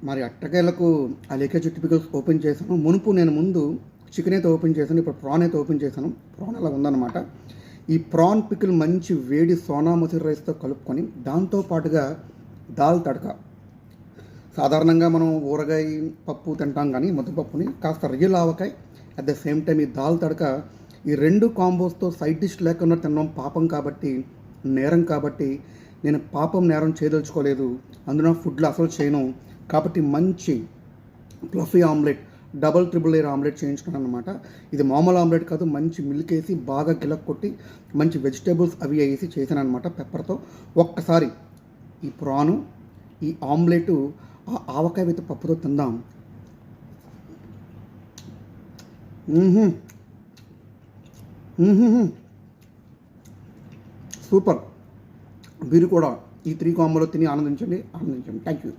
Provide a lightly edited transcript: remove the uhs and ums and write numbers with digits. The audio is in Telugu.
మరి అట్టకేలకు ఆ లేకే చెట్టు పికిల్స్ ఓపెన్ చేశాను. నేను ముందు చికెన్ అయితే ఓపెన్ చేశాను. ఇప్పుడు ప్రాన్ అయితే ఓపెన్ చేశాను. ప్రాన్ అలా ఉందన్నమాట. ఈ ప్రాన్ పికిల్ మంచి వేడి సోనా మసూరి రైస్తో కలుపుకొని దాంతో పాటుగా దాల్ తడక. సాధారణంగా మనం ఊరగాయ పప్పు తింటాం, కానీ ముద్దపప్పుని కాస్త real avakaya at the same time ఈ దాల్ తడక, ఈ రెండు కాంబోస్తో సైడ్ డిష్ లేకుండా తినడం పాపం కాబట్టి, నేరం కాబట్టి నేను పాపం నేరం చేయదలుచుకోలేదు. అందులో ఫుడ్లో అసలు చేయను కాబట్టి మంచి fluffy omelette, double triple layer omelette చేయించుకున్నాను అనమాట. ఇది మామూలు ఆమ్లెట్ కాదు, మంచి మిల్క్ వేసి బాగా గిలక్ కొట్టి మంచి వెజిటేబుల్స్ అవి వేసి చేశాను అనమాట పెప్పర్తో. ఒక్కసారి ఈ ప్రాను, ఈ ఆమ్లెటు, ఆ ఆవకాయ విత్ పప్పుతో తిందాం. సూపర్. మీరు కూడా ఈ 3 కాంబోలో తిని ఆనందించండి. Thank you.